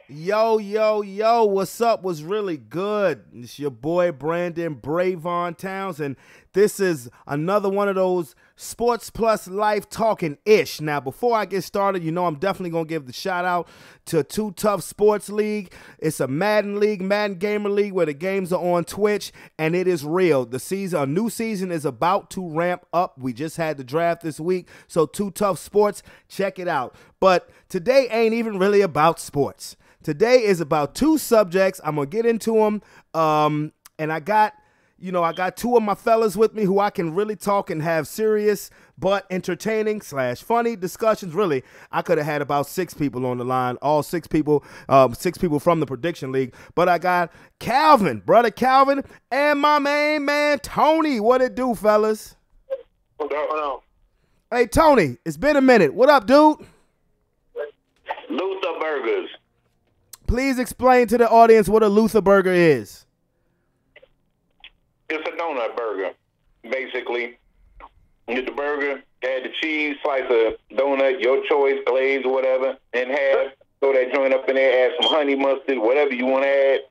Yo, yo, yo, what's up? What's really good? It's your boy Brandon Brevon Towns, and this is another one of those Sports Plus Life talking ish. Now, before I get started, I'm definitely going to give the shout out to Too Tough Sports League. It's a Madden League, Madden Gamer League, where the games are on Twitch, and it is real. A new season is about to ramp up. We just had the draft this week, so Too Tough Sports, check it out. But today ain't even really about sports. Today is about two subjects. I'm going to get into them. And I got two of my fellas with me who I can really talk and have serious but entertaining / funny discussions. Really, I could have had about 6 people on the line, all 6 people, 6 people from the Prediction League. But I got brother Calvin, and my main man, Tony. What it do, fellas? What's going on? Hey, Tony, it's been a minute. What up, dude? Luther Burgers. Please explain to the audience what a Luther Burger is. It's a donut burger. Basically, you get the burger, add the cheese, slice of donut, your choice, glaze or whatever, in half. Throw that joint up in there, add some honey mustard, whatever you want to add,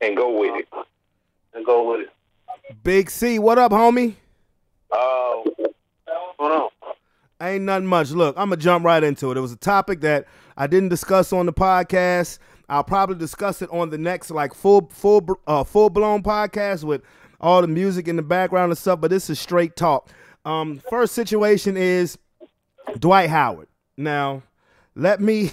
and go with it. Big C, what up, homie? What's going on? Ain't nothing much. Look, I'm going to jump right into it. It was a topic that I didn't discuss on the podcast. I'll probably discuss it on the next full-blown podcast with all the music in the background and stuff, but this is straight talk. First situation is Dwight Howard. Now, let me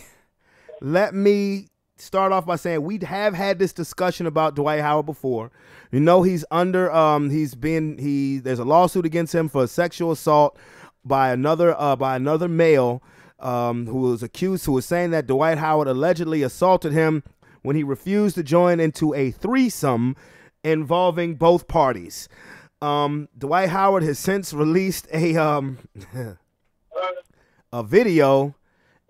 start off by saying we have had this discussion about Dwight Howard before. He's under there's a lawsuit against him for sexual assault by another male who was saying that Dwight Howard allegedly assaulted him when he refused to join into a threesome involving both parties. Dwight Howard has since released a video,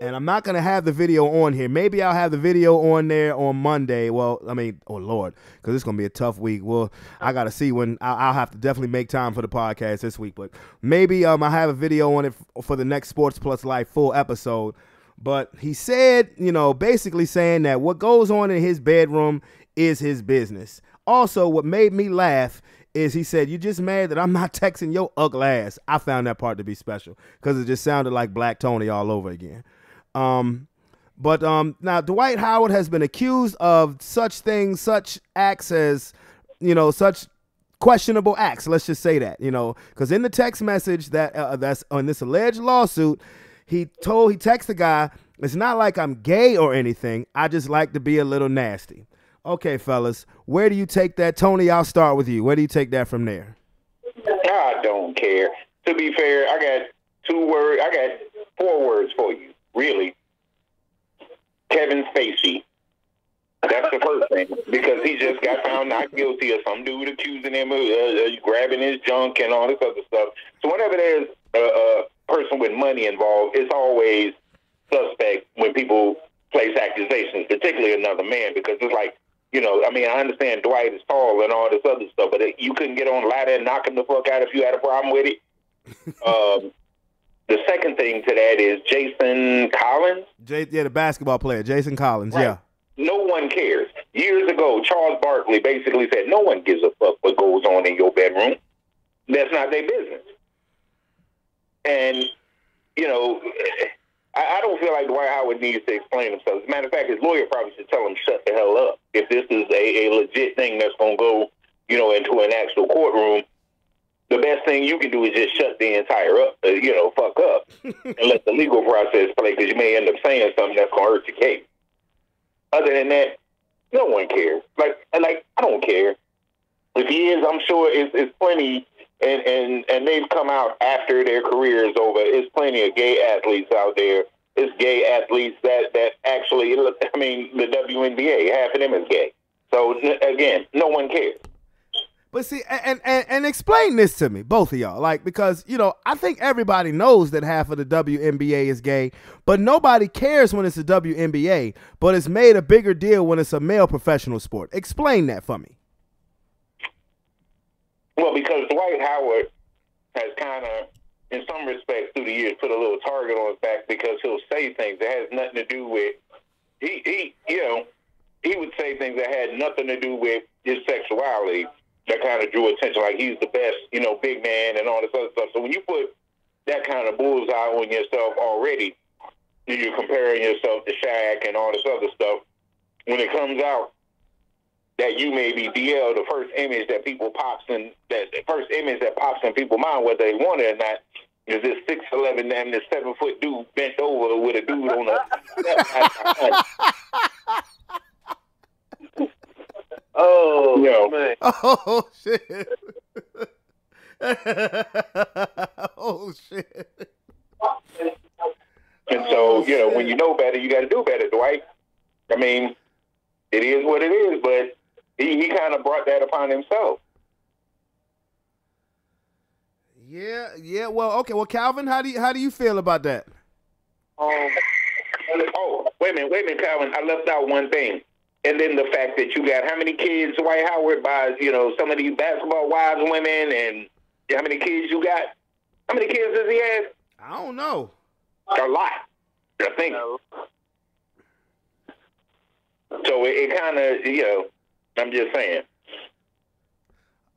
and I'm not going to have the video on here. Maybe I'll have the video on there on Monday. Well, oh Lord, because it's going to be a tough week. Well, I got to see when I'll have to definitely make time for the podcast this week. But maybe I'll have a video on it for the next Sports Plus Life full episode. But he said, basically saying that what goes on in his bedroom is his business. Also, what made me laugh is he said, "You just mad that I'm not texting your ugly ass." I found that part to be special because it just sounded like Black Tony all over again. But now Dwight Howard has been accused of such acts as, such questionable acts. Let's just say that, because in the text message that's on this alleged lawsuit, he texted the guy, "It's not like I'm gay or anything. I just like to be a little nasty." Okay, fellas, where do you take that? Tony, I'll start with you. Where do you take that from there? I don't care. To be fair, I got 4 words for you, really. Kevin Spacey. That's the first thing, because he just got found not guilty of some dude accusing him of grabbing his junk and all this other stuff. So whenever there's a person with money involved, it's always suspect when people place accusations, particularly another man, because it's like, I understand Dwight is tall and all this other stuff, but you couldn't get on the ladder and knock him the fuck out if you had a problem with it. The second thing to that is Jason Collins. The basketball player, Jason Collins, right. Yeah. No one cares. Years ago, Charles Barkley basically said, no one gives a fuck what goes on in your bedroom. That's not their business. And, I don't feel like Dwight Howard needs to explain himself. As a matter of fact, his lawyer probably should tell him shut the hell up. If this is a legit thing that's going to go, into an actual courtroom, the best thing you can do is just shut the entire fuck up and let the legal process play, because you may end up saying something that's going to hurt the case. Other than that, no one cares. Like I don't care. If he is, I'm sure it's plenty, and they've come out after their career is over. It's plenty of gay athletes out there. It's gay athletes that actually, the WNBA, half of them is gay. So, again, no one cares. But see, and explain this to me, both of y'all, because, I think everybody knows that half of the WNBA is gay, but nobody cares when it's the WNBA, but it's made a bigger deal when it's a male professional sport. Explain that for me. Well, because Dwight Howard has kind of, in some respects, through the years, put a little target on his back, because he'll say things that has nothing to do with, things that had nothing to do with his sexuality that kind of drew attention. Like he's the best, big man and all this other stuff. So when you put that kind of bullseye on yourself already, you're comparing yourself to Shaq and all this other stuff. When it comes out that you may be DL, the first image that pops in people's mind, whether they want it or not, is this 6'11" and this 7-foot dude bent over with a dude on a. Oh man! Oh shit! Oh shit! And so when you know better, you got to do better, Dwight. I mean, it is what it is, but he kind of brought that upon himself. Yeah. Well, okay. Well, Calvin, how do you feel about that? Oh, wait a minute, Calvin. I left out one thing. And then the fact that you got how many kids Dwight Howard buys, some of these basketball wives, women, and how many kids you got? How many kids does he have? I don't know. A lot, I think. So it kind of, I'm just saying.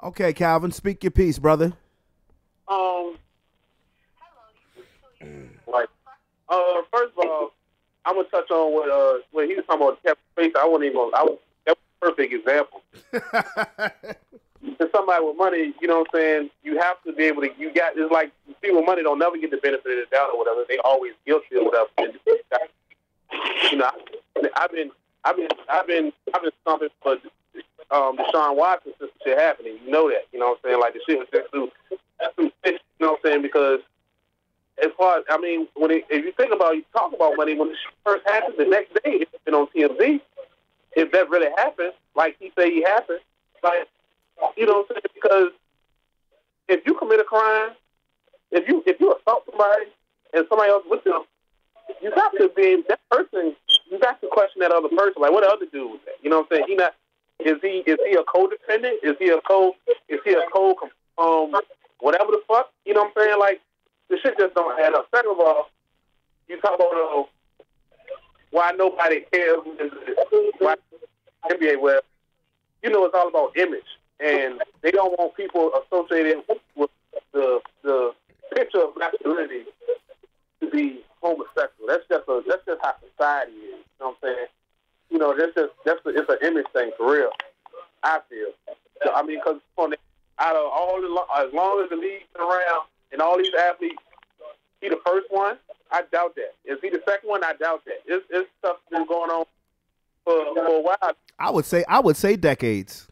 Okay, Calvin, speak your piece, brother. First of all, I'm gonna touch on what he was talking about Kevin Spacey. That was a perfect example. To somebody with money, you know what I'm saying, you have to be able to. It's like people with money don't never get the benefit of the doubt or whatever. They always guilty or whatever. I've been stomping for Deshaun Watson since the shit happening. You know that. You know what I'm saying? Like the shit was just through. You know what I'm saying? Because as far as, if you think about, you talk about money, when it first happened, the next day it's been on TMZ. If that really happened, like he said he happened, like, you know what I'm saying? Because if you commit a crime, if you assault somebody and somebody else with them, you got to be that person. You got to question that other person. Like, what the other dude was that? You know what I'm saying? Is he a co-defendant? Is he a whatever the fuck? You know what I'm saying? Like, the shit just don't add up. Second of all, you talk about why nobody cares why NBA, well, it's all about image, and they don't want people associated with the picture of masculinity to be homosexual. That's just how society is. You know what I'm saying? It's an image thing for real. I feel. So, because out of as long as the league's been around and all these athletes, he the first one. I doubt that. Is he the second one? I doubt that. It's stuff been going on for a while. I would say decades.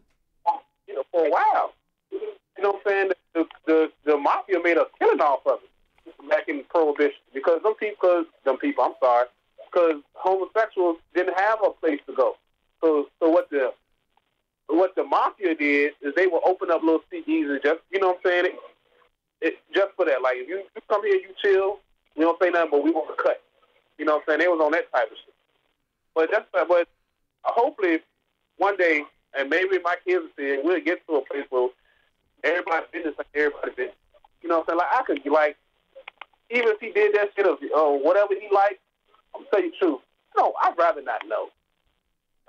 For a while. You know what I'm saying? The mafia made a killing off of it back in Prohibition because because homosexuals didn't have a place to go. So what the mafia did is they would open up little CDs and just, you know what I'm saying, it just for that. Like, if you come here, you chill, we don't say nothing, but we want to cut. You know what I'm saying? They was on that type of shit. But hopefully one day, and maybe my kids will see it, we'll get to a place where everybody's business like everybody's business. You know what I'm saying? Like, I could, like, even if he did that shit or whatever he liked, I'm gonna tell you the truth. No, I'd rather not know.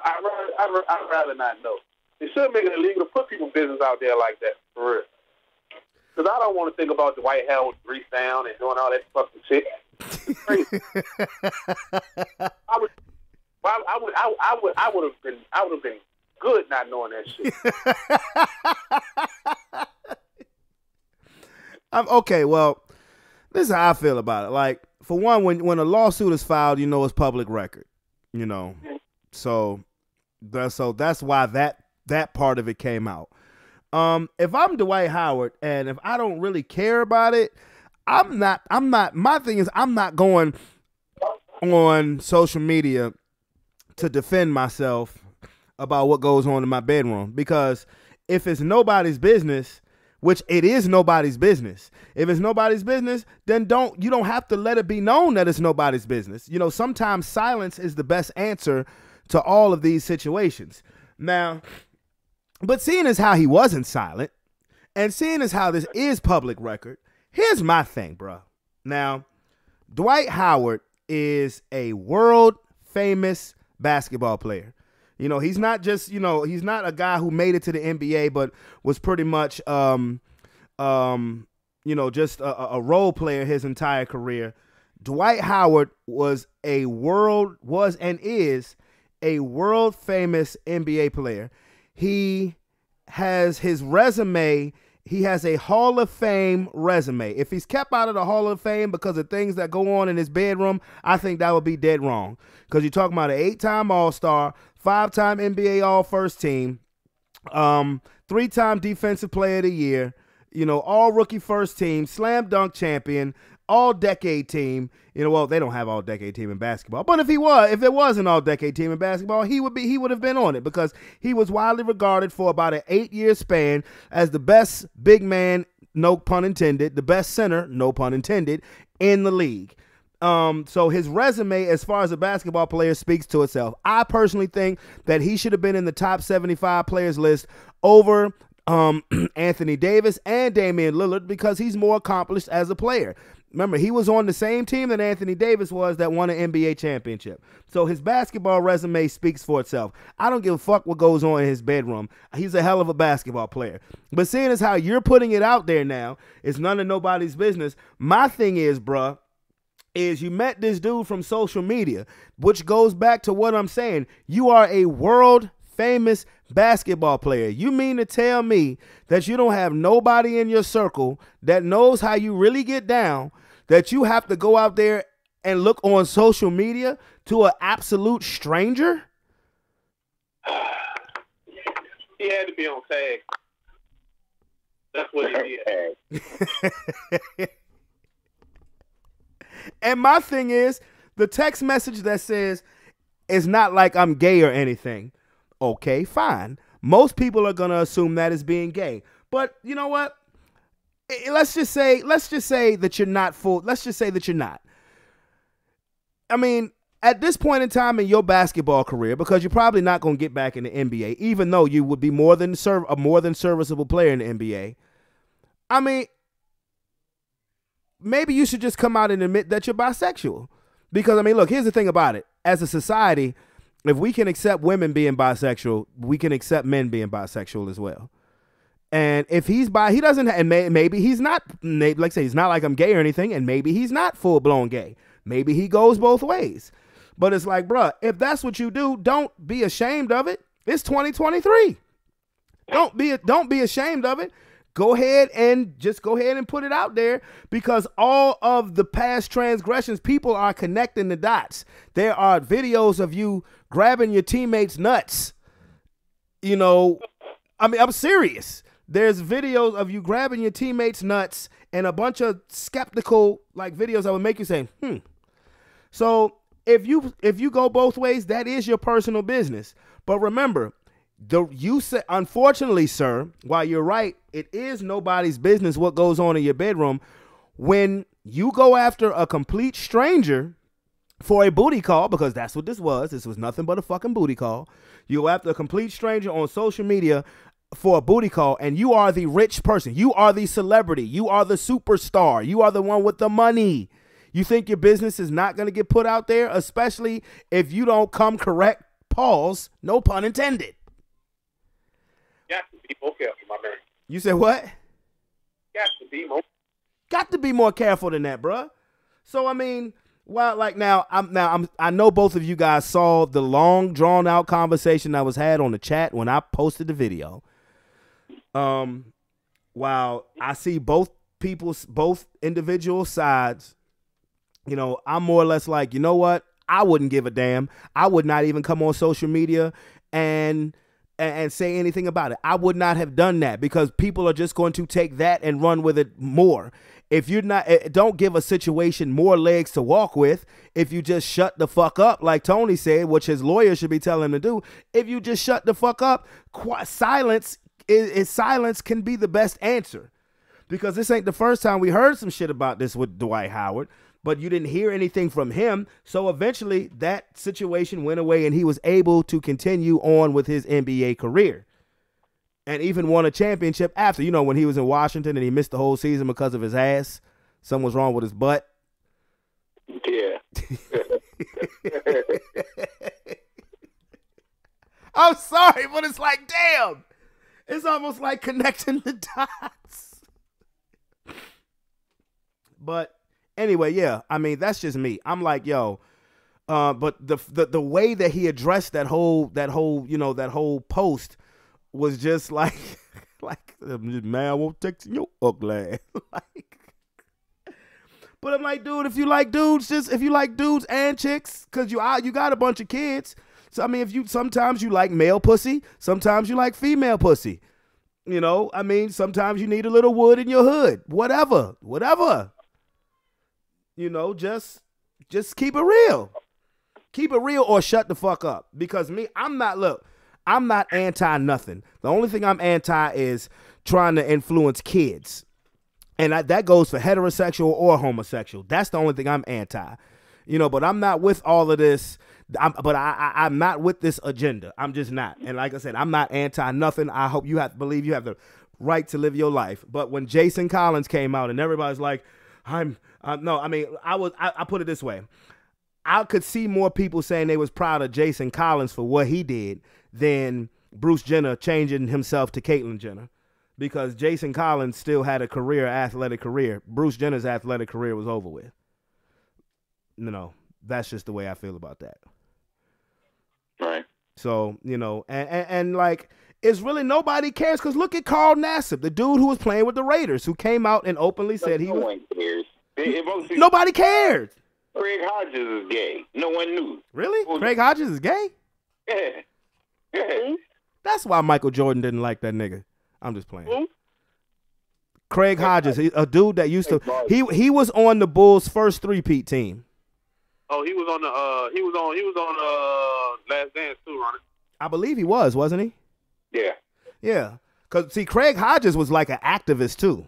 I'd rather not know. They should make it illegal to put people's business out there like that, for real. Because I don't want to think about the White House grease down and doing all that fucking shit. It's crazy. I would have been good not knowing that shit. Okay. Well, this is how I feel about it. Like, for one, when a lawsuit is filed, it's public record. So that's why that part of it came out. If I'm Dwight Howard and if I don't really care about it, my thing is I'm not going on social media to defend myself about what goes on in my bedroom, because if it's nobody's business, which it is nobody's business, if it's nobody's business, then you don't have to let it be known that it's nobody's business. Sometimes silence is the best answer to all of these situations. Now, but seeing as how he wasn't silent, and seeing as how this is public record, here's my thing, bro. Now, Dwight Howard is a world famous basketball player. You know, he's not just, you know, he's not a guy who made it to the NBA, but was pretty much, you know, just a role player his entire career. Dwight Howard was and is a world famous NBA player. He has his resume. He has a Hall of Fame resume. If he's kept out of the Hall of Fame because of things that go on in his bedroom, I think that would be dead wrong. Because you're talking about an 8-time All-Star, 5-time NBA All-First Team, 3-time Defensive Player of the Year, you know, all-rookie first team, slam dunk champion, all-decade team. You know, well, they don't have all-decade team in basketball, but if there was an all-decade team in basketball, he would have been on it because he was widely regarded for about an 8-year span as the best big man, no pun intended, the best center, no pun intended, in the league. So his resume as far as a basketball player speaks to itself. I personally think that he should have been in the top 75 players list over Anthony Davis and Damian Lillard because he's more accomplished as a player. Remember, he was on the same team that Anthony Davis was that won an NBA championship. So his basketball resume speaks for itself. I don't give a fuck what goes on in his bedroom. He's a hell of a basketball player. But seeing as how you're putting it out there now, it's none of nobody's business. My thing is, bruh, is you met this dude from social media, which goes back to what I'm saying. You are a world famous basketball player. You mean to tell me that you don't have nobody in your circle that knows how you really get down, that you have to go out there and look on social media to an absolute stranger? He had to be on tag. That's what he did. And my thing is, the text message that says, it's not like I'm gay or anything. Okay, fine. Most people are going to assume that as being gay. But you know what? Let's just say that you're not full. Let's just say that you're not. I mean, at this point in time in your basketball career, because you're probably not going to get back in the NBA, even though you would be a more than serviceable player in the NBA. I mean, maybe you should just come out and admit that you're bisexual. Because, I mean, look, here's the thing about it. As a society, if we can accept women being bisexual, we can accept men being bisexual as well. And if he's he doesn't, and maybe he's not, like I say, he's not like I'm gay or anything, and maybe he's not full-blown gay. Maybe he goes both ways. But it's like, bruh, if that's what you do, don't be ashamed of it. It's 2023. Don't be ashamed of it. Go ahead and put it out there, because all of the past transgressions, people are connecting the dots. There are videos of you grabbing your teammates' nuts. You know, I mean, I'm serious. There's videos of you grabbing your teammates' nuts and a bunch of skeptical like videos that would make you say, So if you go both ways, that is your personal business. But remember, unfortunately, sir, while you're right, it is nobody's business what goes on in your bedroom. When you go after a complete stranger for a booty call, because that's what this was. This was nothing but a fucking booty call. You go after a complete stranger on social media for a booty call, and you are the rich person. You are the celebrity. You are the superstar. You are the one with the money. You think your business is not going to get put out there, especially if you don't come correct. Pause. No pun intended. Got to be more careful, my man. You said what? Got to be more careful than that, bruh. So I mean, well, like I know both of you guys saw the long drawn out conversation that was had on the chat when I posted the video. While I see both individual sides, you know, I'm more or less like, you know what? I wouldn't give a damn. I would not even come on social media and say anything about it. I would not have done that, because people are just going to take that and run with it more. If you're not, don't give a situation more legs to walk with. If you just shut the fuck up, like Tony said, which his lawyer should be telling him to do. If you just shut the fuck up, silence can be the best answer, because this ain't the first time we heard some shit about this with Dwight Howard. But you didn't hear anything from him. So eventually that situation went away and he was able to continue on with his NBA career. And even won a championship after, you know, when he was in Washington and he missed the whole season because of his ass. Something was wrong with his butt. Yeah. I'm sorry, but it's like, damn. It's almost like connecting the dots. But anyway, yeah. I mean, that's just me. I'm like, yo. But the way that he addressed that whole post was just like man, I won't text your ugly. Like, but I'm like, dude, if you like dudes and chicks, cause you got a bunch of kids. So I mean, sometimes you like male pussy, sometimes you like female pussy. You know, I mean, sometimes you need a little wood in your hood. Whatever. You know, just keep it real. Keep it real or shut the fuck up. Because I'm not anti nothing. The only thing I'm anti is trying to influence kids. And that goes for heterosexual or homosexual. That's the only thing I'm anti. You know, but I'm not with all of this. I'm not with this agenda. I'm just not. And like I said, I'm not anti nothing. I hope you believe you have the right to live your life. But when Jason Collins came out and everybody's like, I put it this way. I could see more people saying they was proud of Jason Collins for what he did than Bruce Jenner changing himself to Caitlyn Jenner, because Jason Collins still had athletic career. Bruce Jenner's athletic career was over with. You know, that's just the way I feel about that. Right. So, you know, and like, it's really nobody cares, because look at Carl Nassib, the dude who was playing with the Raiders, who came out and openly said no one cares. Nobody cared. Craig Hodges is gay. No one knew. Really? Craig Hodges is gay? Yeah. That's why Michael Jordan didn't like that nigga. I'm just playing. Mm-hmm. Craig Hodges, a dude that used to he was on the Bulls' first three-peat team. Oh, he was on Last Dance too, Ronnie. I believe he was, wasn't he? Yeah. Yeah. Cause see, Craig Hodges was like an activist too.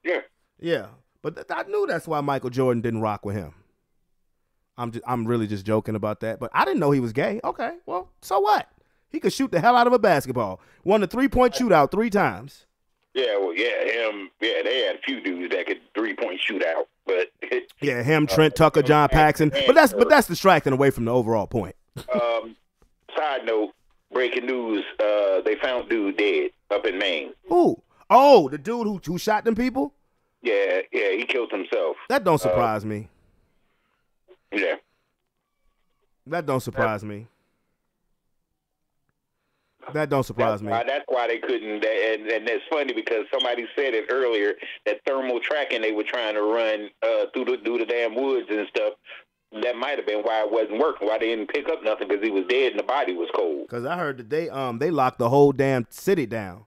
Yeah. Yeah. But I knew that's why Michael Jordan didn't rock with him. I'm really just joking about that. But I didn't know he was gay. Okay, well, so what? He could shoot the hell out of a basketball. Won the 3-point shootout 3 times. Yeah, well, him. Yeah, they had a few dudes that could 3-point shoot out, but yeah, him, Trent Tucker, John Paxson. But that's distracting away from the overall point. Side note, breaking news: they found dude dead up in Maine. Who? Oh, the dude who shot them people? Yeah, he killed himself. That don't surprise me. Yeah. That don't surprise me. That don't surprise me. That's why they couldn't. And it's funny because somebody said it earlier, that thermal tracking they were trying to run through the damn woods and stuff. That might have been why it wasn't working. Why they didn't pick up nothing, because he was dead and the body was cold. Because I heard that they locked the whole damn city down.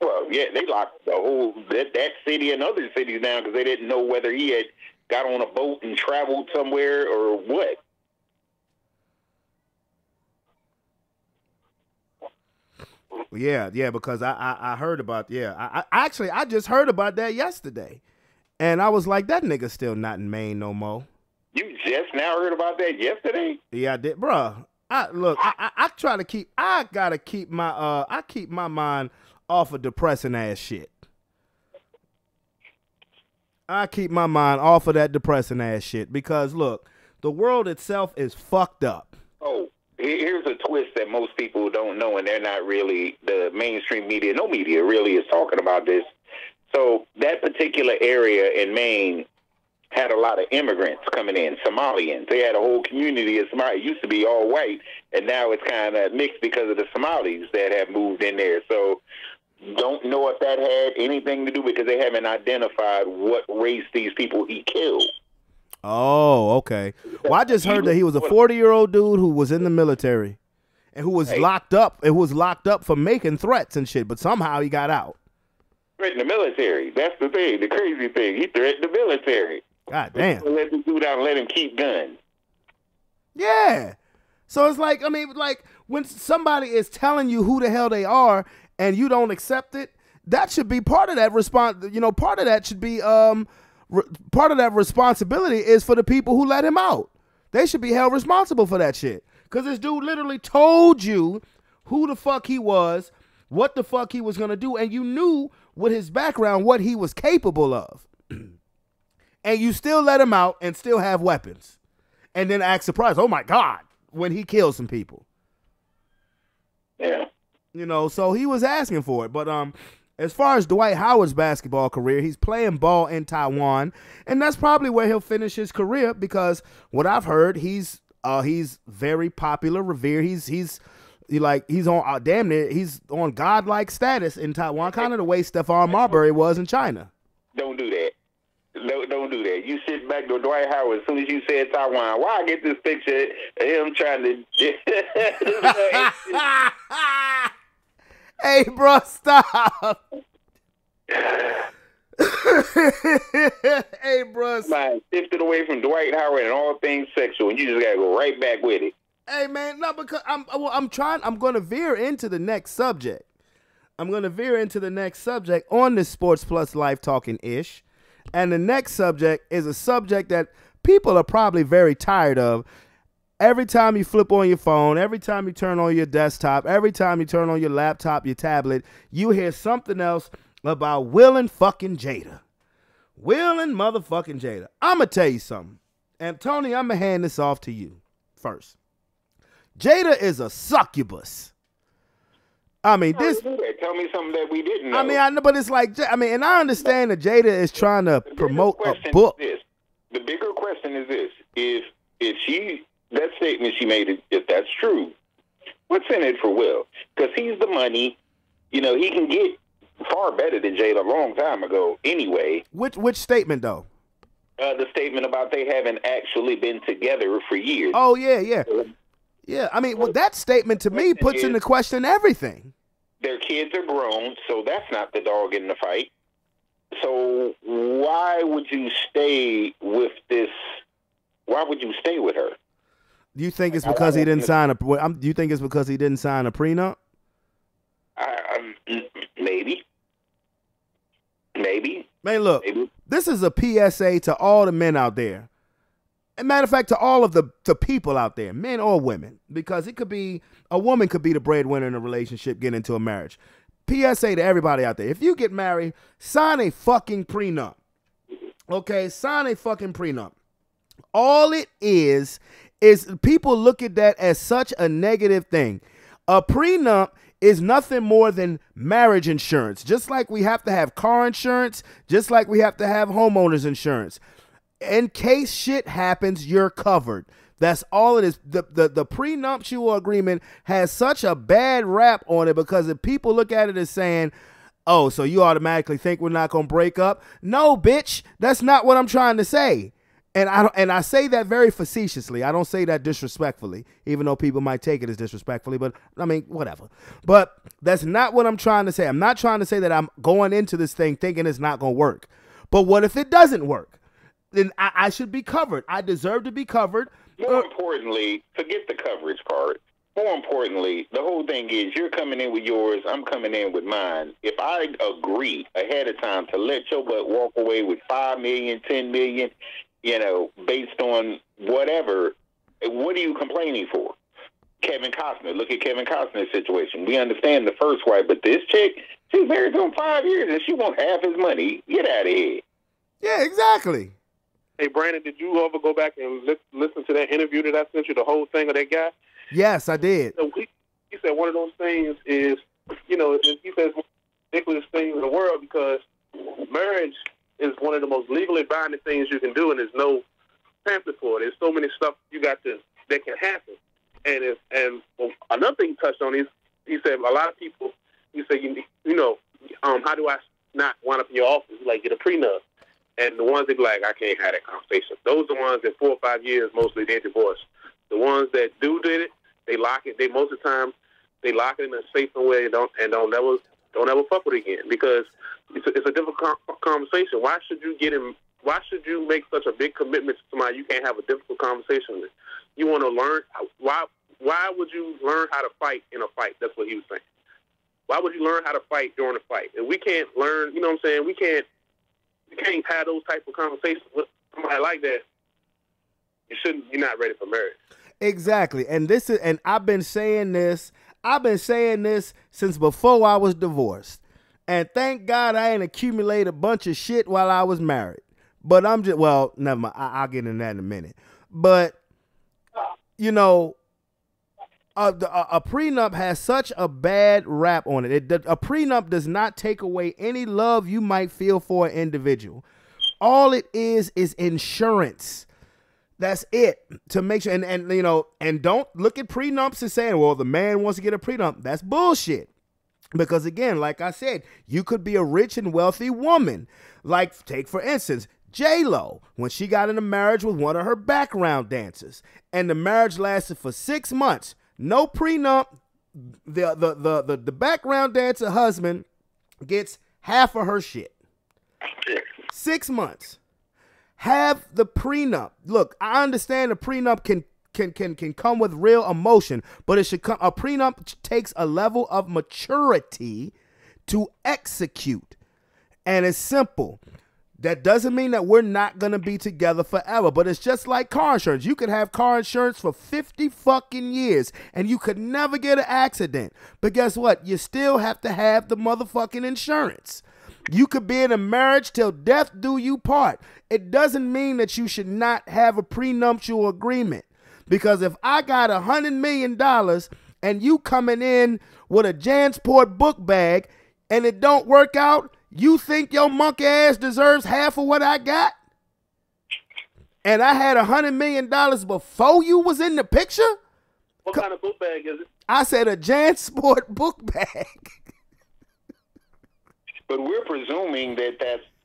Well, yeah, they locked the whole that city and other cities down because they didn't know whether he had got on a boat and traveled somewhere or what. Yeah, because I heard about I just heard about that yesterday, and I was like, that nigga's still not in Maine no more. You just now heard about that yesterday? Yeah, I did, bruh. I try to keep. I gotta keep my I keep my mind off of depressing ass shit. I keep my mind off of that depressing ass shit because look, the world itself is fucked up. Oh, here's a twist that most people don't know, and they're not really the mainstream media. No media really is talking about this. So that particular area in Maine had a lot of immigrants coming in, Somalians. They had a whole community of Somalis. It used to be all white, and now it's kind of mixed because of the Somalis that have moved in there. So don't know if that had anything to do, because they haven't identified what race these people he killed. Oh, okay. Well, I just heard that he was a 40-year-old dude who was in the military and who was locked up. It was locked up for making threats and shit, but somehow he got out. Threatened the military. That's the thing. The crazy thing. He threatened the military. God damn. Let the dude out and let him keep guns. Yeah. So it's like, I mean, like when somebody is telling you who the hell they are and you don't accept it, that should be part of that response. You know, part of that should be part of that responsibility is for the people who let him out. They should be held responsible for that shit. Because this dude literally told you who the fuck he was, what the fuck he was going to do, and you knew with his background what he was capable of. And you still let him out and still have weapons. And then act surprised, oh my God, when he kills some people. You know, so he was asking for it. But as far as Dwight Howard's basketball career, he's playing ball in Taiwan, and that's probably where he'll finish his career because what I've heard, he's very popular, revered. He's on damn near he's on godlike status in Taiwan, kind of the way Stephon Marbury was in China. Don't do that. No, don't do that. You sit back to Dwight Howard as soon as you said Taiwan. Why I get this picture of him trying to... Hey, bro, stop. Hey, bro. Man, shifted away from Dwight Howard and all things sexual, and you just got to go right back with it. Hey, man, no, because I'm going to veer into the next subject. I'm going to veer into the next subject on this Sports Plus Life Talking-ish. And the next subject is a subject that people are probably very tired of. Every time you flip on your phone, every time you turn on your desktop, every time you turn on your laptop, your tablet, you hear something else about Will and fucking Jada. Will and motherfucking Jada. I'm going to tell you something. And Tony, I'm going to hand this off to you first. Jada is a succubus. I mean, this. Tell me something that we didn't know. I mean, I know, but it's like, I mean, and I understand that Jada is trying to promote a book. The bigger question is this: if she that statement she made, if that's true, what's in it for Will? Because he's the money. You know, he can get far better than Jada a long time ago. Anyway, which statement though? The statement about they haven't actually been together for years. Oh yeah. Yeah, I mean, well, that statement to me puts into question everything. Their kids are grown, so that's not the dog in the fight. So why would you stay with this? Why would you stay with her? Do you think it's because he didn't sign a? Do you think it's because he didn't sign a prenup? Maybe. Man, look, this is a PSA to all the men out there. As a matter of fact, to all of the people out there, men or women, because it could be a woman could be the breadwinner in a relationship, get into a marriage. PSA to everybody out there: if you get married, sign a fucking prenup. Okay, sign a fucking prenup. All it is people look at that as such a negative thing. A prenup is nothing more than marriage insurance. Just like we have to have car insurance, just like we have to have homeowners insurance. In case shit happens, you're covered. That's all it is. The prenuptial agreement has such a bad rap on it because if people look at it as saying, oh, so you automatically think we're not going to break up? No, bitch, that's not what I'm trying to say. And I say that very facetiously. I don't say that disrespectfully, even though people might take it as disrespectfully, but I mean, whatever. But that's not what I'm trying to say. I'm not trying to say that I'm going into this thing thinking it's not going to work. But what if it doesn't work? Then I should be covered. I deserve to be covered. More importantly, forget the coverage part. More importantly, the whole thing is you're coming in with yours, I'm coming in with mine. If I agree ahead of time to let your butt walk away with $5 million, $10 million, you know, based on whatever, what are you complaining for? Kevin Costner. Look at Kevin Costner's situation. We understand the first wife, but this chick, she's married to him 5 years and she wants half his money. Get out of here. Yeah, exactly. Hey, Brandon, did you ever go back and listen to that interview that I sent you, the whole thing of that guy? Yes, I did. So he said one of those things is, you know, he says one of the ridiculous things in the world because marriage is one of the most legally binding things you can do, and there's no pamphlet for it. There's so many stuff that can happen. And another thing he touched on is he said a lot of people, he said, you know, how do I not wind up in your office? Like, get a prenup. And the ones that be like, I can't have that conversation. Those are the ones that 4 or 5 years, mostly they're divorced. The ones that did it, they lock it. They most of the time they lock it in a safe way and don't ever fuck with it again because it's a difficult conversation. Why should you make such a big commitment to somebody you can't have a difficult conversation with? You want to learn why would you learn how to fight in a fight? That's what he was saying. Why would you learn how to fight during a fight? If we can't learn, you know what I'm saying? We can't have those type of conversations with somebody like that. You're not ready for marriage. Exactly. And I've been saying this since before I was divorced. And thank God I ain't accumulated a bunch of shit while I was married. But never mind. I'll get into that in a minute. But, you know, A prenup has such a bad rap on it. A prenup does not take away any love you might feel for an individual. All it is insurance. That's it, to make sure. And you know, and don't look at prenups and saying, well, the man wants to get a prenup. That's bullshit. Because again, like I said, you could be a rich and wealthy woman. Like, take for instance, J-Lo, when she got in a marriage with one of her background dancers, and the marriage lasted for 6 months. No prenup. The background dancer husband gets half of her shit. 6 months. Have the prenup. Look, I understand a prenup can come with real emotion, but it should come. A prenup takes a level of maturity to execute, and it's simple. That doesn't mean that we're not gonna be together forever, but it's just like car insurance. You could have car insurance for 50 fucking years, and you could never get an accident. But guess what? You still have to have the motherfucking insurance. You could be in a marriage till death do you part. It doesn't mean that you should not have a prenuptial agreement. Because if I got $100 million and you coming in with a Jansport book bag and it don't work out, you think your monkey ass deserves half of what I got? And I had $100 million before you was in the picture? What kind of book bag is it? I said a Jansport book bag. But we're presuming that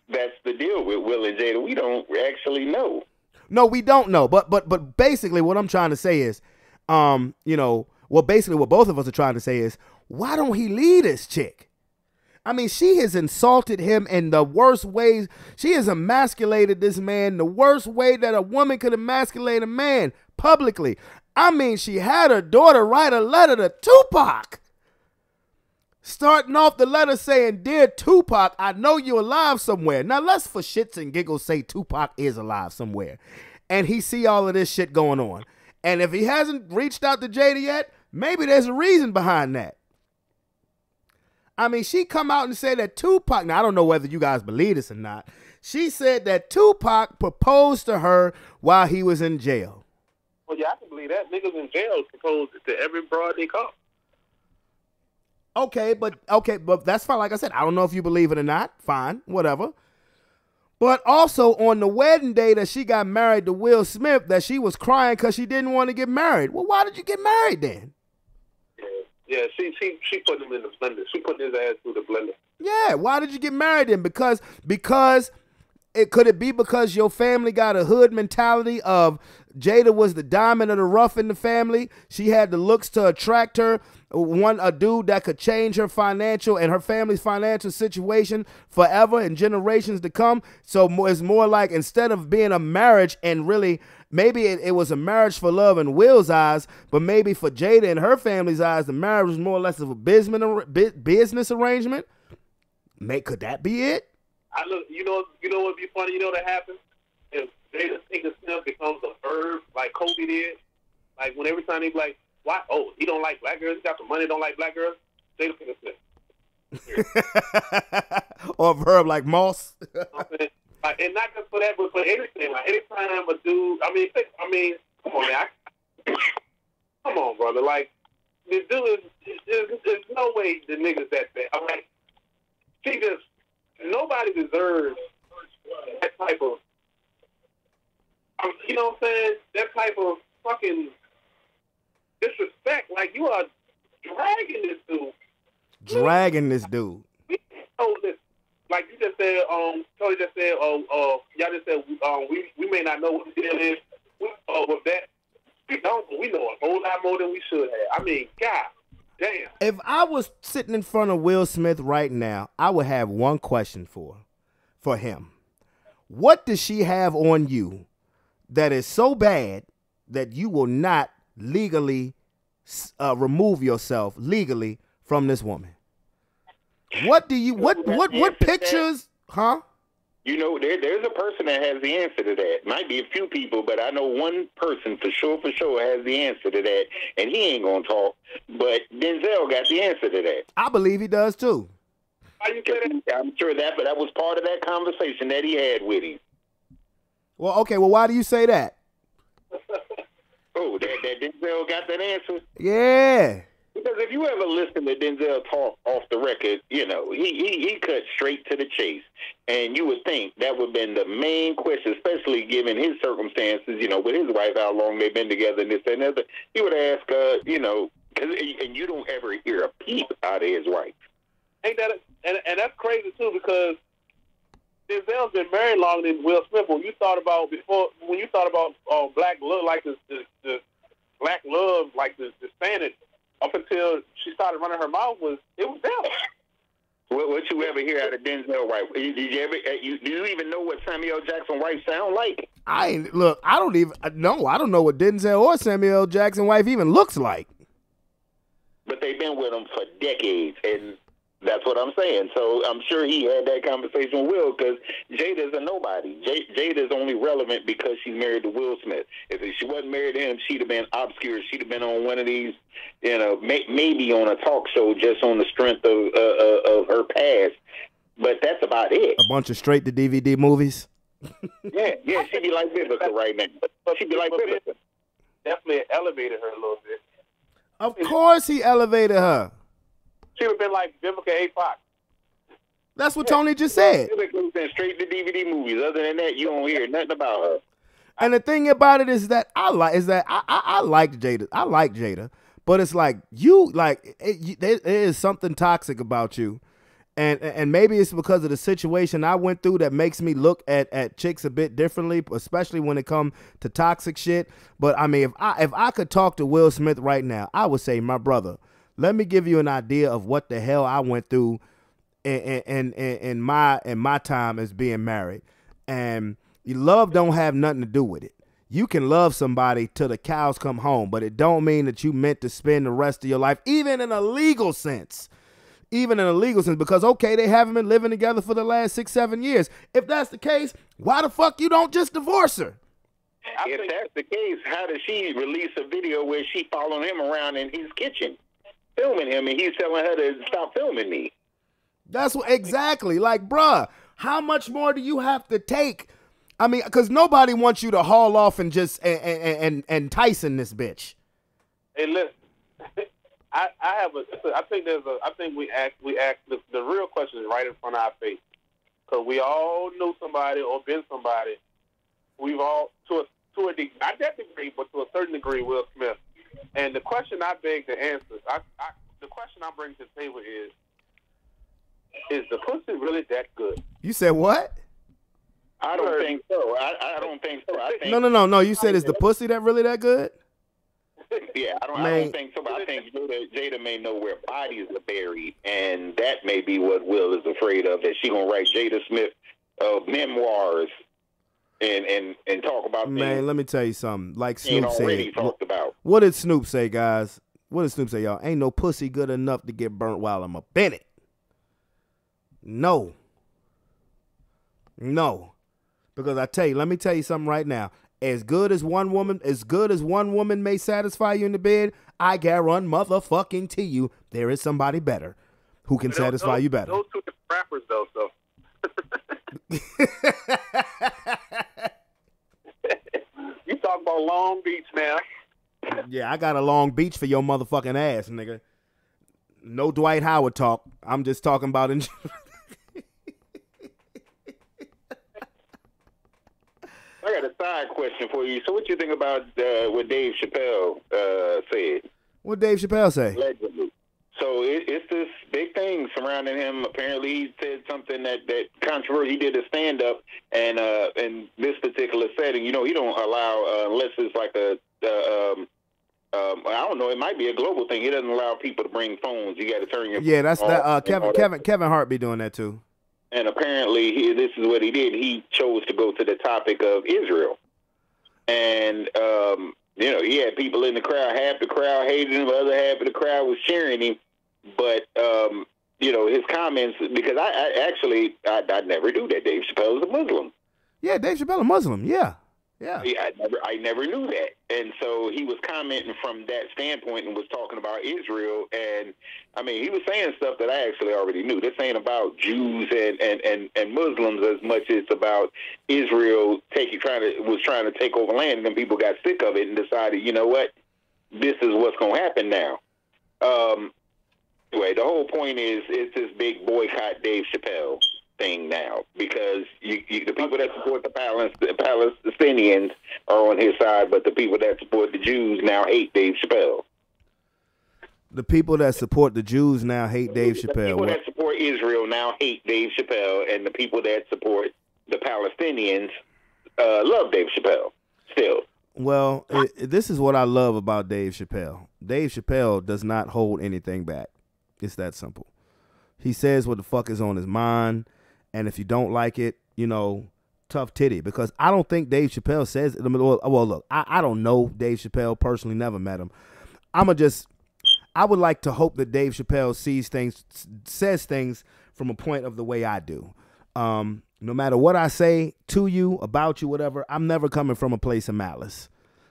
that's the deal with Will and Jada. We don't actually know. No, we don't know. But basically what I'm trying to say is, basically what both of us are trying to say is, why don't he leave this chick? I mean, she has insulted him in the worst ways. She has emasculated this man the worst way that a woman could emasculate a man, publicly. I mean, she had her daughter write a letter to Tupac. Starting off the letter saying, "Dear Tupac, I know you're alive somewhere." Now let's for shits and giggles say Tupac is alive somewhere. And he see all of this shit going on. And if he hasn't reached out to Jada yet, maybe there's a reason behind that. I mean, she come out and said that Tupac, now I don't know whether you guys believe this or not. She said that Tupac proposed to her while he was in jail. Well, yeah, I can believe that. Niggas in jail propose to every broad they caught. Okay, but that's fine. Like I said, I don't know if you believe it or not. Fine, whatever. But also on the wedding day that she got married to Will Smith, that she was crying because she didn't want to get married. Well, why did you get married then? Yeah, she put him in the blender. She put his ass through the blender. Yeah, why did you get married then? Because could it be because your family got a hood mentality of Jada was the diamond of the rough in the family? She had the looks to attract her. A dude that could change her financial and her family's financial situation forever and generations to come. So it's more like, instead of being a marriage, and really maybe it was a marriage for love in Will's eyes, but maybe for Jada and her family's eyes, the marriage was more or less of a business arrangement. Could that be it? You know what'd be funny? You know what happens? If Jada Pinkett Smith becomes a verb like Kobe did, like when every time they be like, why? Oh, he don't like black girls. He got some money, don't like black girls. Jada Pinkett Smith. Or a verb like Moss. Like, and not just for that, but for anything. Like anytime a dude, I mean, come on, man. Come on, brother. Like, the dude there's no way the nigga's that bad. I'm like, nobody deserves that type of, you know what I'm saying? That type of fucking disrespect. Like, you are dragging this dude. Like you just said, Tony just said, y'all just said, we may not know what the deal is with that. We don't, but we know a whole lot more than we should have. I mean, God damn. If I was sitting in front of Will Smith right now, I would have one question for him. What does she have on you that is so bad that you will not legally remove yourself legally from this woman? What pictures, huh? You know, there's a person that has the answer to that. Might be a few people, but I know one person for sure has the answer to that, and he ain't gonna talk. But Denzel got the answer to that. I believe he does too. How you say that? I'm sure that was part of that conversation that he had with him. Well, okay. Well, why do you say that? Oh, that Denzel got that answer? Yeah. Because if you ever listen to Denzel talk off the record, he cut straight to the chase. And you would think that would have been the main question, especially given his circumstances, with his wife, how long they've been together and this and that. He would ask, and you don't ever hear a peep out of his wife. Ain't that, and that's crazy too, because Denzel's been married longer than Will Smith. When you thought about black love, like the black love, like the standard, up until she started running her mouth, was them. What you ever hear out of Denzel wife? Did you ever? Do you even know what Samuel Jackson wife sound like? I don't know what Denzel or Samuel Jackson wife even looks like. But they've been with him for decades, and that's what I'm saying. So I'm sure he had that conversation with Will, because Jada's a nobody. Jada's only relevant because she's married to Will Smith. If she wasn't married to him, she'd have been obscure. She'd have been on one of these, maybe on a talk show just on the strength of her past. But that's about it. A bunch of straight to DVD movies. Yeah, she'd be like Vivica right now. She'd be like Vivica. Definitely elevated her a little bit. Of course he elevated her. She would have been like Vivica A. Fox. That's what Tony just said. Vivica's been straight to DVD movies. Other than that, you don't hear nothing about her. And the thing about it is that I like Jada. I like Jada, but it's like there is something toxic about you, and maybe it's because of the situation I went through that makes me look at chicks a bit differently, especially when it comes to toxic shit. But I mean, if I could talk to Will Smith right now, I would say, my brother, let me give you an idea of what the hell I went through in my time as being married. And love don't have nothing to do with it. You can love somebody till the cows come home, but it don't mean that you meant to spend the rest of your life, even in a legal sense. Because, okay, they haven't been living together for the last 6-7 years. If that's the case, why the fuck you don't just divorce her? If that's the case, how does she release a video where she following him around in his kitchen, filming him, and he's telling her to stop filming me? That's what exactly. Like, bruh, how much more do you have to take? I mean, because nobody wants you to haul off and just and Tyson this bitch. Hey, listen, I think we ask the real question is right in front of our face, because we all know somebody or been somebody. We've all to a degree, not that degree, but to a certain degree, Will Smith. And the question I beg to answer, the question I bring to the table is the pussy really that good? You said what? I don't think so. I don't think so. I think No. You said, is the pussy that really that good? Yeah, I don't think so. But I think Jada may know where bodies are buried, and that may be what Will is afraid of. That she gonna write Jada Smith memoirs and talk about things. Man, let me tell you something. Like Snoop said, talked about. What did Snoop say, guys? What did Snoop say, y'all? Ain't no pussy good enough to get burnt while I'm up in it. No. Because let me tell you something right now. As good as one woman may satisfy you in the bed, I guarantee motherfucking to you, there is somebody better who can satisfy you better. Those two rappers, though, so. You talk about Long Beach now. Yeah, I got a Long Beach for your motherfucking ass, nigga. No Dwight Howard talk. I'm just talking about I got a side question for you. So what you think about what Dave Chappelle said? What Dave Chappelle say? Allegedly. So it's this big thing surrounding him. Apparently he said something that controversial. He did a stand-up, and in this particular setting, he don't allow, unless it's like I don't know, it might be a global thing. He doesn't allow people to bring phones. You got to turn your phone that's off, that. Kevin Hart be doing that too. And apparently, this is what he did. He chose to go to the topic of Israel. And, he had people in the crowd. Half the crowd hated him. The other half of the crowd was cheering him. But, his comments, because I never knew that Dave Chappelle is a Muslim. Yeah, Dave Chappelle a Muslim, yeah. Yeah. I never knew that. And so he was commenting from that standpoint and was talking about Israel. And I mean, he was saying stuff that I actually already knew. This ain't about Jews and Muslims as much as about Israel trying to take over land, and then people got sick of it and decided, you know what, this is what's going to happen now. Anyway, the whole point is it's this big boycott Dave Chappelle thing now, because the people that support the Palestinians are on his side, but the people that support the Jews now hate Dave Chappelle. The people that support the Jews now hate Dave Chappelle. The people that support Israel now hate Dave Chappelle, and the people that support the Palestinians love Dave Chappelle still. Well, this is what I love about Dave Chappelle. Dave Chappelle does not hold anything back. It's that simple. He says what the fuck is on his mind, and if you don't like it, you know, tough titty. Because I don't think Dave Chappelle says, well, look, I don't know Dave Chappelle personally, never met him. I would like to hope that Dave Chappelle says things from a point of the way I do. No matter what I say to you, about you, whatever, I'm never coming from a place of malice.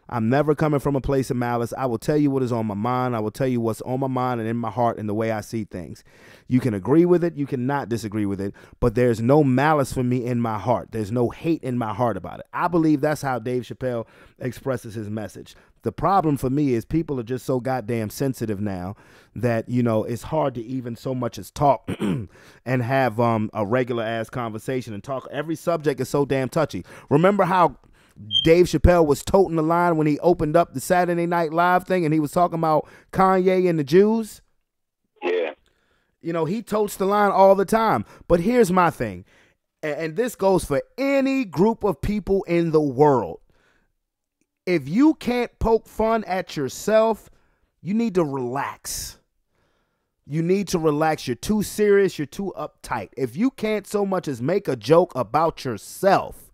I'm never coming from a place of malice. I will tell you what is on my mind. I will tell you what's on my mind and in my heart and the way I see things. You can agree with it. You cannot disagree with it. But there's no malice for me in my heart. There's no hate in my heart about it. I believe that's how Dave Chappelle expresses his message. The problem for me is people are just so goddamn sensitive now that, you know, it's hard to even so much as talk and have a regular ass conversation and talk. Every subject is so damn touchy. Remember how Dave Chappelle was toting the line when he opened up the Saturday Night Live thing and he was talking about Kanye and the Jews? Yeah. You know, he totes the line all the time. But here's my thing, and this goes for any group of people in the world. If you can't poke fun at yourself, you need to relax. You need to relax. You're too serious. You're too uptight. If you can't so much as make a joke about yourself,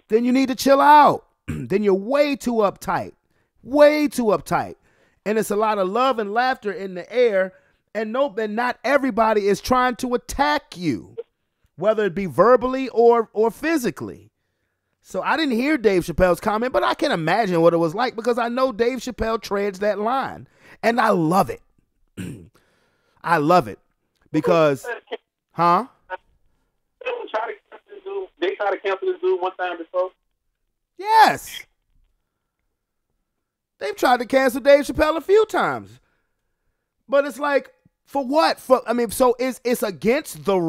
then you need to chill out. Then you're way too uptight. Way too uptight. And it's a lot of love and laughter in the air. And not everybody is trying to attack you, whether it be verbally or physically. So I didn't hear Dave Chappelle's comment, but I can imagine what it was like because I know Dave Chappelle treads that line. And I love it. I love it because, huh? They tried to cancel this dude one time before. Yes. They've tried to cancel Dave Chappelle a few times. But it's like, for what? So it's against the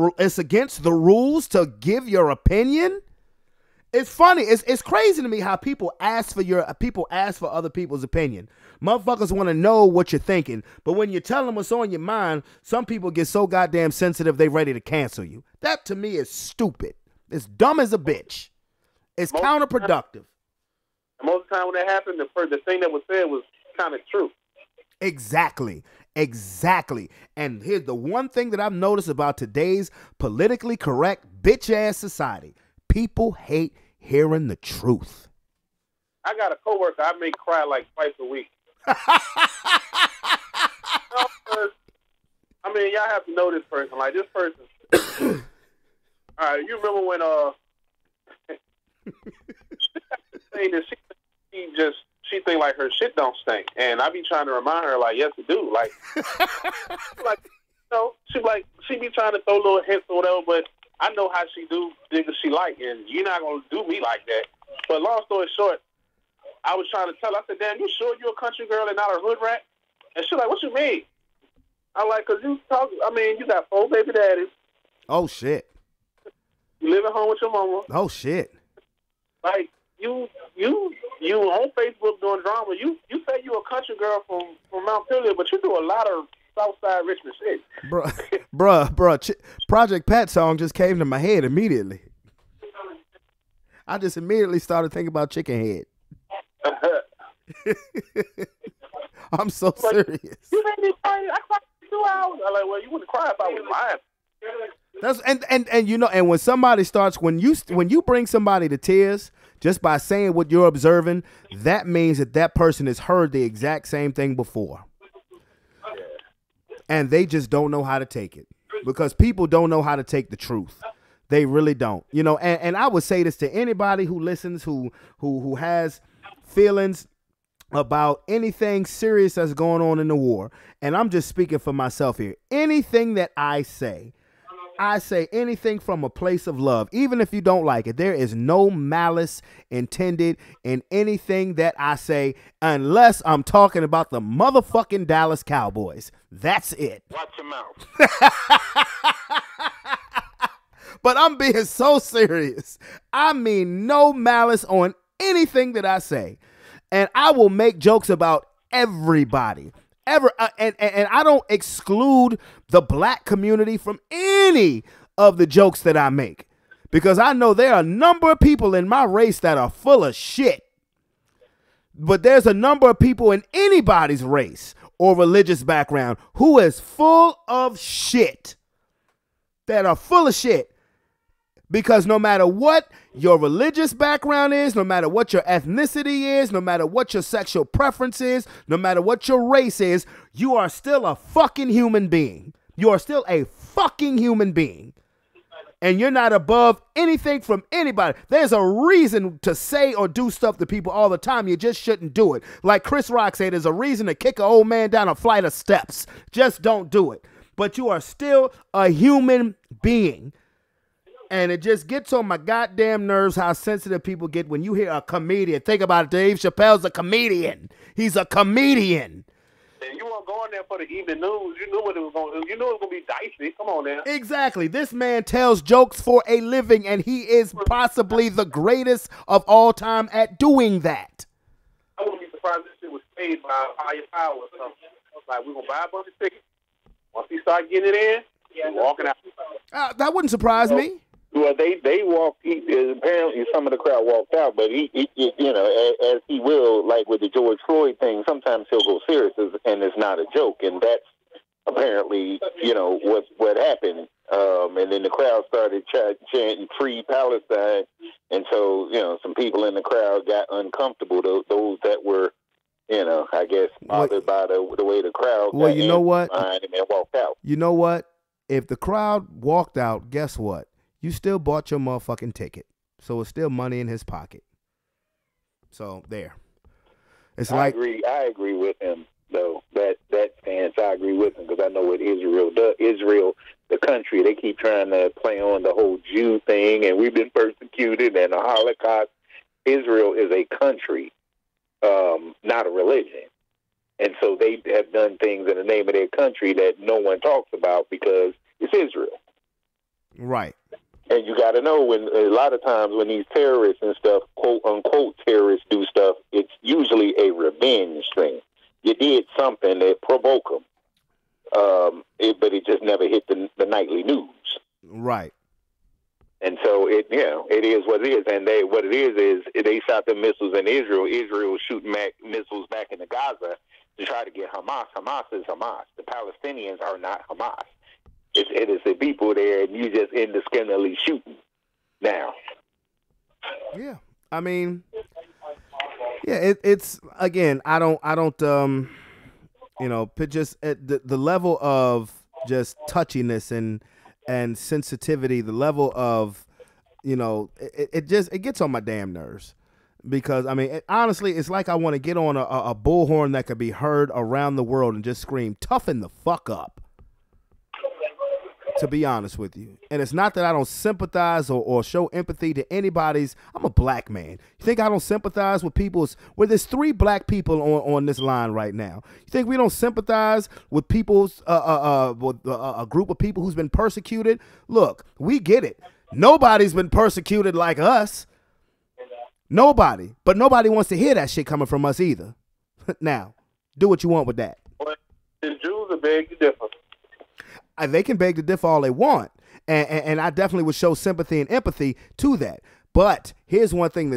rules to give your opinion? It's funny. It's crazy to me how people ask for other people's opinion. Motherfuckers want to know what you're thinking, but when you tell them what's on your mind, some people get so goddamn sensitive they ready to cancel you. That to me is stupid. It's dumb as a bitch. It's counterproductive. Most of the time when that happened, the thing that was said was kind of true. Exactly. And here's the one thing that I've noticed about today's politically correct bitch-ass society. People hate hearing the truth. I got a coworker I make cry like twice a week. I mean, y'all have to know this person. Like, this person... All right, you remember when saying that she think like her shit don't stink, and I be trying to remind her like, yes it do. Like, she be trying to throw little hints or whatever, but I know how she do niggas she like, and you're not gonna do me like that. But long story short, I was trying to tell her, I said, damn, you sure you a country girl and not a hood rat? And she like, what you mean? I like, cause you got 4 baby daddies. Oh shit. You live at home with your mama. Oh shit! Like you on Facebook doing drama. You say you a country girl from Mount Pilgrim, but you do a lot of Southside Richmond shit. Bruh, Project Pat song just came to my head immediately. I just immediately started thinking about Chicken Head. I'm so serious. You made me cry. I cried for 2 hours. I'm like, well, you wouldn't cry if I was lying. That's and you know, and when somebody starts, when you bring somebody to tears just by saying what you're observing, that means that person has heard the exact same thing before, and they just don't know how to take it, because people don't know how to take the truth. They really don't. You know, and I would say this to anybody who listens, who has feelings about anything serious that's going on in the war. And I'm just speaking for myself here. Anything that I say anything from a place of love, even if you don't like it. There is no malice intended in anything that I say, unless I'm talking about the motherfucking Dallas Cowboys. That's it. Watch your mouth. But I'm being so serious. I mean, no malice on anything that I say. And I will make jokes about everybody. And I don't exclude the black community from any of the jokes that I make. Because I know there are a number of people in my race that are full of shit. But there's a number of people in anybody's race or religious background who is full of shit. That are full of shit. Because no matter what your religious background is, no matter what your ethnicity is, no matter what your sexual preference is, no matter what your race is, you are still a fucking human being. You are still a fucking human being. And you're not above anything from anybody. There's a reason to say or do stuff to people all the time. You just shouldn't do it. Like Chris Rock said, there's a reason to kick an old man down a flight of steps. Just don't do it. But you are still a human being. And it just gets on my goddamn nerves how sensitive people get when you hear a comedian. Think about it. Dave Chappelle's a comedian. He's a comedian. And you weren't going there for the evening news. You knew what it was going. You knew it was going to be dicey. Come on now. Exactly. This man tells jokes for a living, and he is possibly the greatest of all time at doing that. I wouldn't be surprised if this shit was paid by higher power or something. Like, we're going to buy a bunch of tickets. Once he start getting it in, we're walking out. That wouldn't surprise me. Well, they walked. Apparently, some of the crowd walked out, but he you know, as he will, like with the George Floyd thing, sometimes he'll go serious, and it's not a joke, and that's apparently, you know, what happened. And then the crowd started chanting "Free Palestine," and so, you know, some people in the crowd got uncomfortable. Those that were, you know, I guess bothered by the way the crowd. Well, you know what? Behind him and walked out. You know what? If the crowd walked out, guess what? You still bought your motherfucking ticket. So it's still money in his pocket. So there. I agree with him, though. That stance, I agree with him, because I know what Israel does. Israel, the country, they keep trying to play on the whole Jew thing, and we've been persecuted, and the Holocaust. Israel is a country, not a religion. And so they have done things in the name of their country that no one talks about because it's Israel. Right. And you got to know, when a lot of times when these terrorists and stuff, quote unquote terrorists, do stuff, it's usually a revenge thing. You did something that provoked them, but it just never hit the nightly news. Right. And so it is what it is. And what it is they shot the missiles in Israel. Israel was shooting missiles back into Gaza to try to get Hamas. Hamas is Hamas. The Palestinians are not Hamas. It is the people there, and you just indiscriminately shooting now. Yeah, I mean, yeah, it's again. I don't, you know, just at the level of just touchiness and sensitivity, the level of, you know, it gets on my damn nerves. Because, I mean, honestly, it's like I want to get on a bullhorn that could be heard around the world and just scream, toughen the fuck up. To be honest with you. And it's not that I don't sympathize or show empathy to anybody's. I'm a black man. You think I don't sympathize with people's, where there's 3 black people on this line right now. You think we don't sympathize with people's, with a group of people who's been persecuted? Look, we get it. Nobody's been persecuted like us. Nobody. But nobody wants to hear that shit coming from us either. Now, do what you want with that. Well, the Jews are beg to differ. They can beg to differ all they want. And I definitely would show sympathy and empathy to that. But here's one thing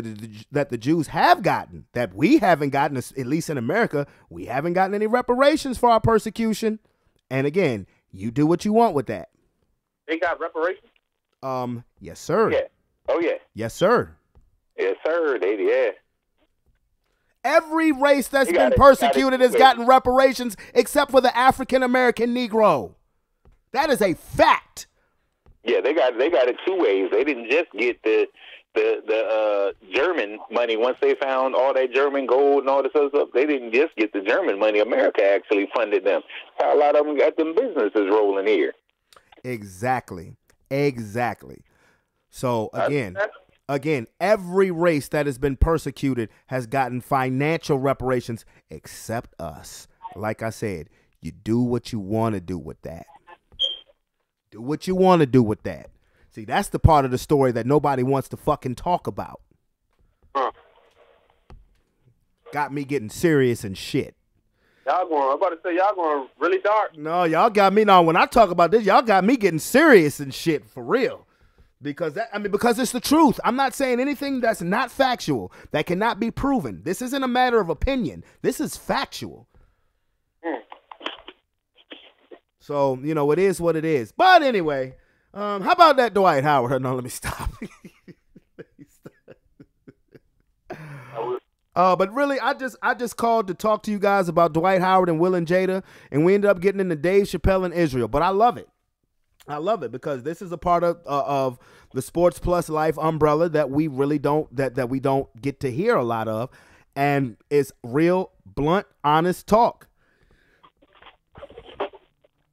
that the Jews have gotten that we haven't gotten, at least in America. We haven't gotten any reparations for our persecution. And again, you do what you want with that. They got reparations? Yes, sir. Yeah. Oh, yeah. Yes, sir. Yes, sir. Yeah. Every race that's been persecuted has gotten reparations except for the African-American Negro. That is a fact. Yeah, they got it two ways. They didn't just get the German money once they found all that German gold and all this other stuff. They didn't just get the German money. America actually funded them. How a lot of them got them businesses rolling here. Exactly. So again, every race that has been persecuted has gotten financial reparations except us. Like I said, you do what you want to do with that. Do what you want to do with that. See, that's the part of the story that nobody wants to fucking talk about. Got me getting serious and shit. I'm about to say, y'all going really dark. No, y'all got me. Now, when I talk about this, y'all got me getting serious and shit for real. Because it's the truth. I'm not saying anything that's not factual, that cannot be proven. This isn't a matter of opinion. This is factual. So, it is what it is. But anyway, how about that Dwight Howard? No, let me stop. But really, I just called to talk to you guys about Dwight Howard and Will and Jada, and we ended up getting into Dave Chappelle and Israel. But I love it. Because this is a part of the Sports Plus Life umbrella that we really don't that we don't get to hear a lot of, and it's real, blunt, honest talk.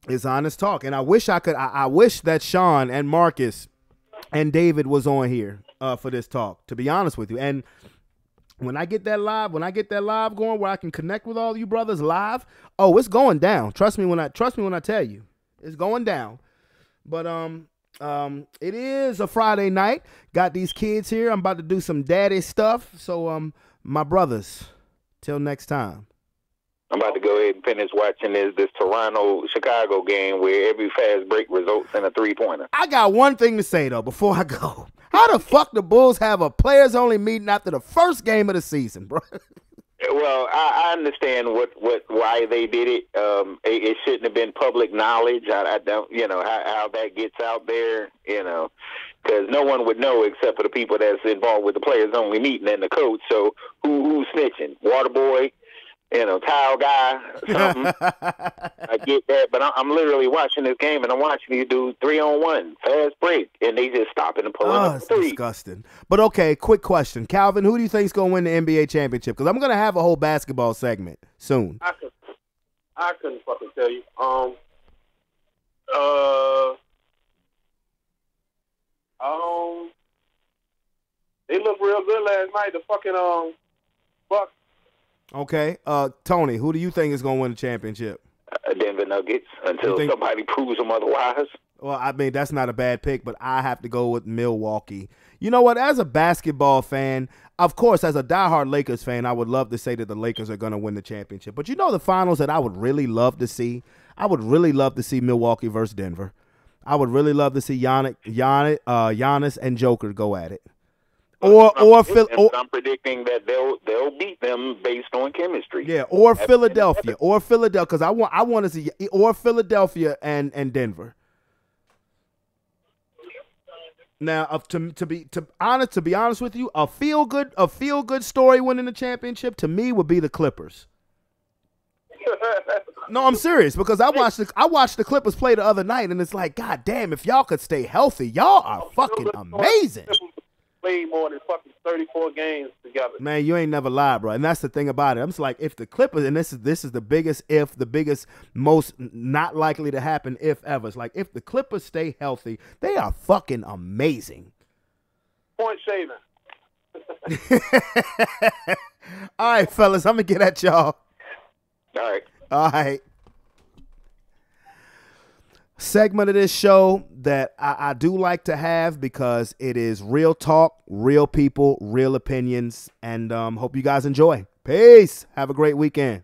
It's honest talk, and I wish that Sean and Marcus and David was on here for this talk. To be honest with you, and when I get that live going where I can connect with all you brothers live, oh, it's going down. Trust me when I tell you, it's going down. But it is a Friday night. Got these kids here. I'm about to do some daddy stuff. So my brothers, till next time. I'm about to go ahead and finish watching this Toronto-Chicago game where every fast break results in a three-pointer. I got one thing to say, though, before I go. How the fuck the Bulls have a players-only meeting after the first game of the season, bro? Well, I understand why they did it. It shouldn't have been public knowledge. I don't, how that gets out there, because no one would know except for the people that's involved with the players-only meeting and the coach. So who's snitching? Waterboy? Tile guy, something. I get that, but I'm literally watching this game, and I'm watching you do 3-on-1, fast break, and they just stopping and pulling up it's three. Disgusting. But okay, quick question. Calvin, who do you think is going to win the NBA championship? Because I'm going to have a whole basketball segment soon. I couldn't fucking tell you. They looked real good last night. The fucking Bucks. Okay, Tony, who do you think is going to win the championship? Denver Nuggets, until somebody proves them otherwise. Well, I mean, that's not a bad pick, but I have to go with Milwaukee. You know what? As a basketball fan, of course, as a diehard Lakers fan, I would love to say that the Lakers are going to win the championship. But the finals that I would really love to see? I would really love to see Milwaukee versus Denver. I would really love to see Giannis and Joker go at it. I'm predicting that they'll beat them based on chemistry. Yeah, or Philadelphia, because I want to see Philadelphia and Denver. Now, to be honest with you, a feel good story winning the championship to me would be the Clippers. No, I'm serious, because I watched the Clippers play the other night, and it's like, God damn, if y'all could stay healthy, y'all are fucking amazing. Played more than fucking 34 games together. Man, you ain't never lied, bro. And that's the thing about it. I'm just like, if the Clippers, and this is the biggest if, the biggest, most not likely to happen if ever. It's like, if the Clippers stay healthy, they are fucking amazing. Point shaving. All right, fellas, I'm going to get at y'all. All right. Segment of this show that I do like to have, because it is real talk, real people, real opinions, and hope you guys enjoy. Peace. Have a great weekend.